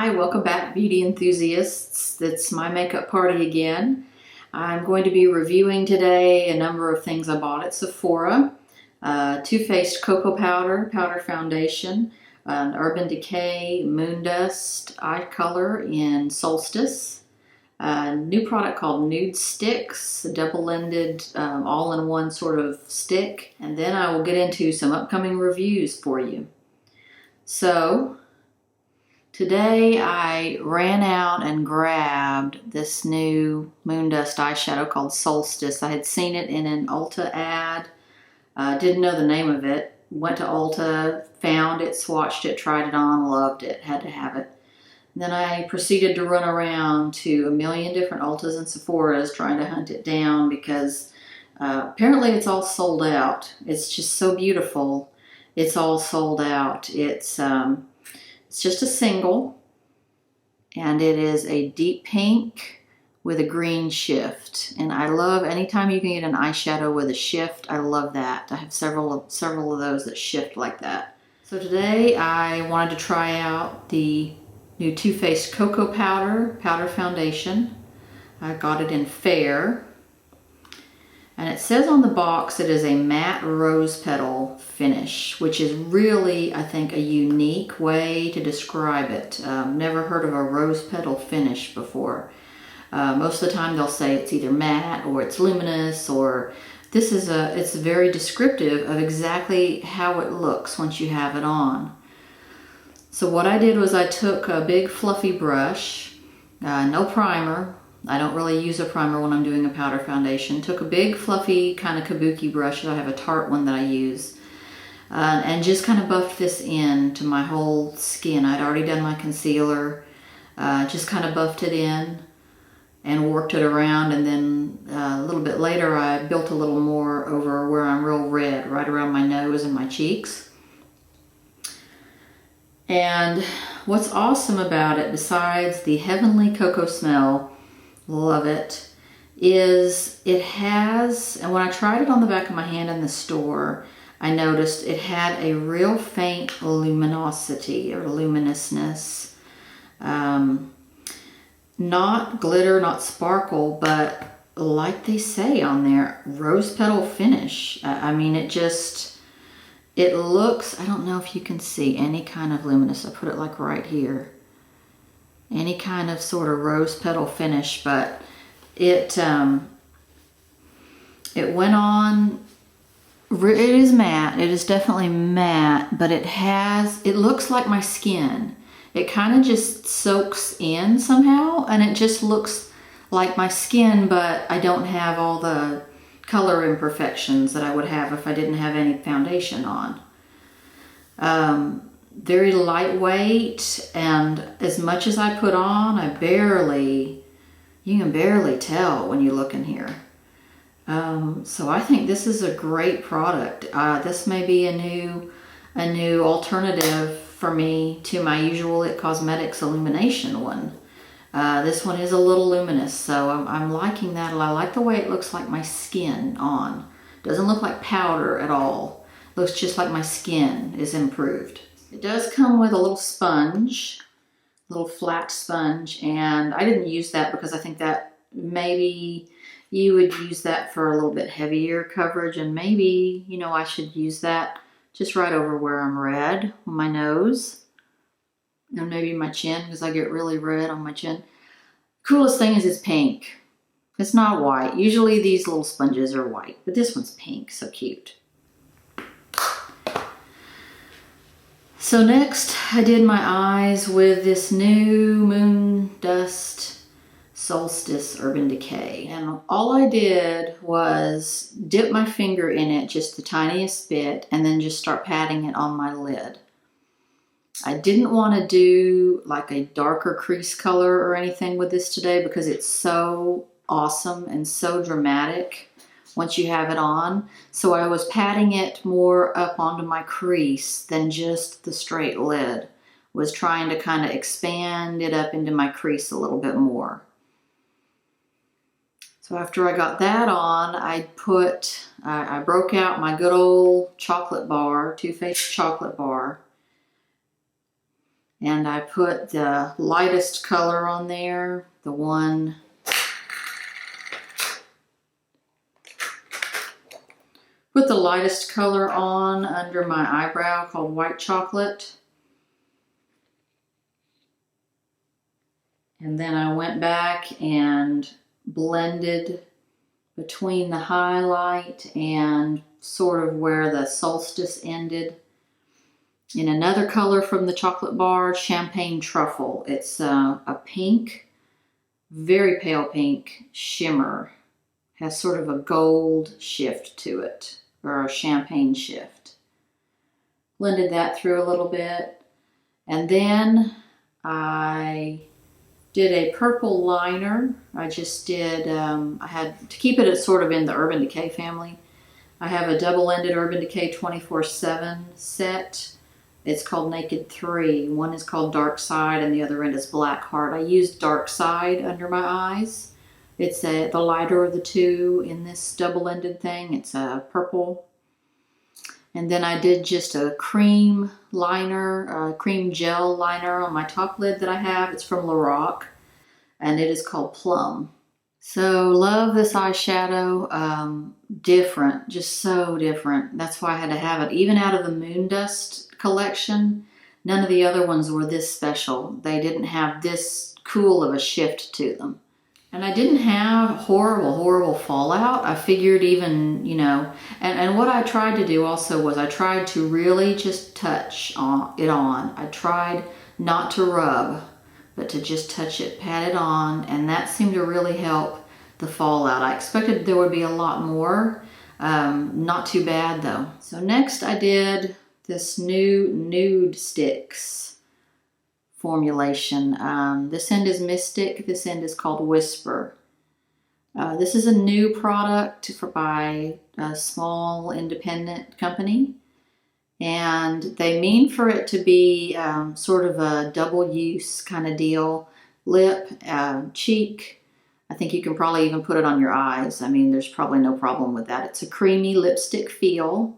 Hi, welcome back, beauty enthusiasts. It's my makeup party again. I'm going to be reviewing today a number of things I bought at Sephora. Too Faced Cocoa Powder Foundation, an Urban Decay Moon Dust Eye Color in Solstice, a new product called Nudestix, a double-ended, all-in-one sort of stick, and then I will get into some upcoming reviews for you. So, today I ran out and grabbed this new Moon Dust eyeshadow called Solstice. I had seen it in an Ulta ad, didn't know the name of it. Went to Ulta, found it, swatched it, tried it on, loved it, had to have it. And then I proceeded to run around to a million different Ultas and Sephoras trying to hunt it down because apparently it's all sold out. It's just so beautiful. It's all sold out. It's just a single, and it is a deep pink with a green shift. And I love anytime you can get an eyeshadow with a shift. I love that. I have several of those that shift like that. So today I wanted to try out the new Too Faced Cocoa Powder Foundation. I got it in Fair. And it says on the box it is a matte rose petal finish, which is really, I think, a unique way to describe it. Never heard of a rose petal finish before. Most of the time they'll say it's either matte or it's luminous, or this is it's very descriptive of exactly how it looks once you have it on. So what I did was I took a big fluffy brush, no primer. I don't really use a primer when I'm doing a powder foundation. Took a big fluffy kind of kabuki brush. I have a Tarte one that I use. And just kind of buffed this in to my whole skin. I'd already done my concealer. Just kind of buffed it in and worked it around. And then a little bit later I built a little more over where I'm real red, right around my nose and my cheeks. And what's awesome about it, besides the heavenly cocoa smell, love it, is it has, and when I tried it on the back of my hand in the store, I noticed it had a real faint luminosity or luminousness. Not glitter, not sparkle, but like they say on there, rose petal finish. I mean, it looks, I don't know if you can see any kind of luminous. I put it like right here. Any kind of sort of rose petal finish, but it went on. It is matte. It is definitely matte, but it looks like my skin. It kind of just soaks in somehow, and it just looks like my skin, but I don't have all the color imperfections that I would have if I didn't have any foundation on. Very lightweight, and as much as I put on, you can barely tell when you look in here. So I think this is a great product. This may be a new alternative for me to my usual IT Cosmetics Illumination one. This one is a little luminous, so I'm liking that. I like the way it looks like my skin on. Doesn't look like powder at all. Looks just like my skin is improved. It does come with a little sponge, little flat sponge, and I didn't use that because I think that maybe you would use that for a little bit heavier coverage, and maybe, I should use that just right over where I'm red on my nose and maybe my chin, because I get really red on my chin. Coolest thing is it's pink. It's not white. Usually these little sponges are white, but this one's pink, so cute. So next, I did my eyes with this new Moon Dust Solstice Urban Decay. And all I did was dip my finger in it just the tiniest bit and then just start patting it on my lid. I didn't want to do like a darker crease color or anything with this today because it's so awesome and so dramatic once you have it on. So I was patting it more up onto my crease than just the straight lid. Was trying to kind of expand it up into my crease a little bit more. So after I got that on, I broke out my good old chocolate bar, Too Faced chocolate bar, And I put the lightest color on there, the one put the lightest color on under my eyebrow called White Chocolate. And then I went back and blended between the highlight and sort of where the Solstice ended. In another color from the chocolate bar, Champagne Truffle. It's a pink, very pale pink shimmer. Has sort of a gold shift to it, or a champagne shift. Blended that through a little bit. And then I did a purple liner. I just did, I had to keep it sort of in the Urban Decay family. I have a double-ended Urban Decay 24/7 set. It's called Naked 3. One is called Dark Side and the other end is Black Heart. I used Dark Side under my eyes. It's the lighter of the two in this double-ended thing. It's a purple. And then I did just a cream liner, cream gel liner on my top lid that I have. It's from Lorac, and it is called Plum. So love this eyeshadow. Different, just so different. That's why I had to have it. Even out of the Moon Dust collection, none of the other ones were this special. They didn't have this cool of a shift to them. And I didn't have horrible fallout. I figured even, you know, and what I tried to do also was I tried to really just touch it on. I tried not to rub, but to just touch it, pat it on, and that seemed to really help the fallout. I expected there would be a lot more. Not too bad though. So next I did this new Nudestix formulation. This end is Mystic, this end is called Whisper. This is a new product by a small independent company, and they mean for it to be sort of a double use kind of deal. Lip, cheek, I think you can probably even put it on your eyes. I mean, there's probably no problem with that. It's a creamy lipstick feel,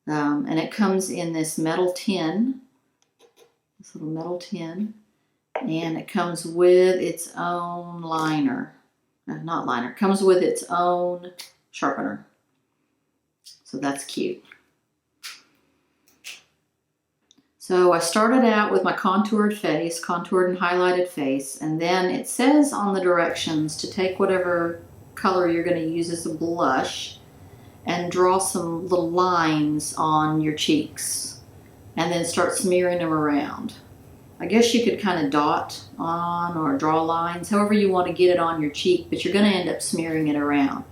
and it comes in this metal tin. This little metal tin, and it comes with its own liner. Not liner, it comes with its own sharpener. So that's cute. So I started out with my contoured and highlighted face, and then it says on the directions to take whatever color you're going to use as a blush and draw some little lines on your cheeks, and then start smearing them around. I guess you could kind of dot on or draw lines, however you want to get it on your cheek, but you're going to end up smearing it around.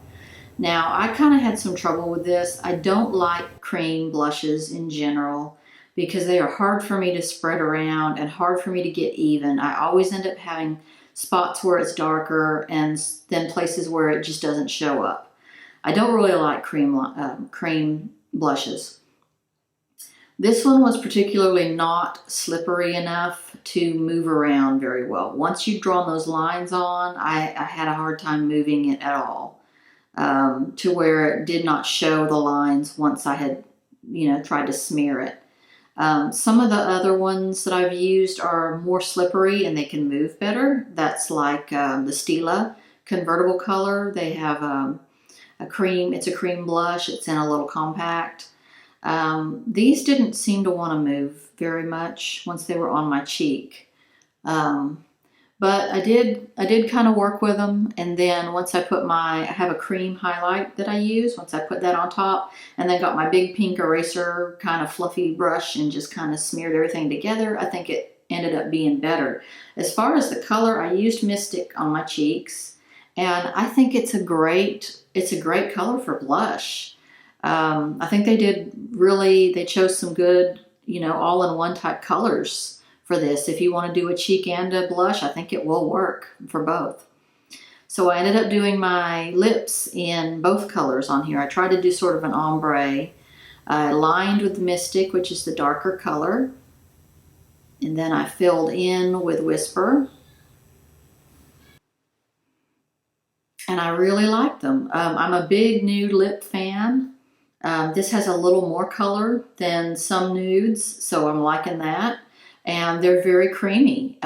Now, I kind of had some trouble with this. I don't like cream blushes in general because they are hard for me to spread around and hard for me to get even. I always end up having spots where it's darker and then places where it just doesn't show up. I don't really like cream blushes. This one was particularly not slippery enough to move around very well. Once you've drawn those lines on, I had a hard time moving it at all, to where it did not show the lines once I had, you know, tried to smear it. Some of the other ones that I've used are more slippery and they can move better. That's like the Stila convertible color. They have it's a cream blush. It's in a little compact. These didn't seem to want to move very much once they were on my cheek. But I did kind of work with them. And then once I have a cream highlight that I use, once I put that on top and then got my big pink eraser kind of fluffy brush and just kind of smeared everything together, I think it ended up being better. As far as the color, I used Mystic on my cheeks, and I think it's a great color for blush. I think they chose some good, you know, all-in-one type colors for this. If you want to do a cheek and a blush, I think it will work for both. So I ended up doing my lips in both colors on here. I tried to do sort of an ombre. I lined with Mystic, which is the darker color. And then I filled in with Whisper. And I really like them. I'm a big nude lip fan. This has a little more color than some nudes, so I'm liking that. and they're very creamy.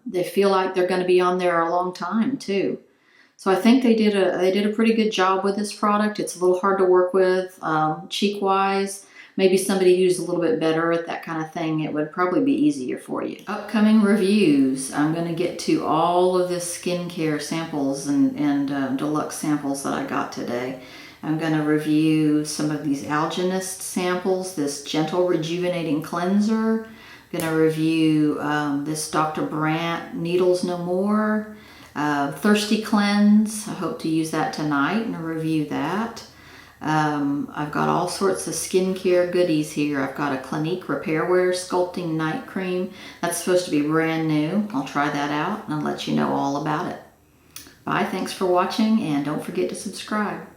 They feel like they're going to be on there a long time too. So I think they did a pretty good job with this product. It's a little hard to work with cheek wise. Maybe somebody who's a little bit better at that kind of thing, it would probably be easier for you. Upcoming reviews. I'm going to get to all of the skincare samples and deluxe samples that I got today. I'm going to review some of these Alginist samples, this Gentle Rejuvenating Cleanser. I'm going to review this Dr. Brandt Needles No More. Thirsty Cleanse. I hope to use that tonight and review that. I've got all sorts of skincare goodies here. I've got a Clinique Repair Wear Sculpting Night Cream. That's supposed to be brand new. I'll try that out and I'll let you know all about it. Bye, thanks for watching, and don't forget to subscribe.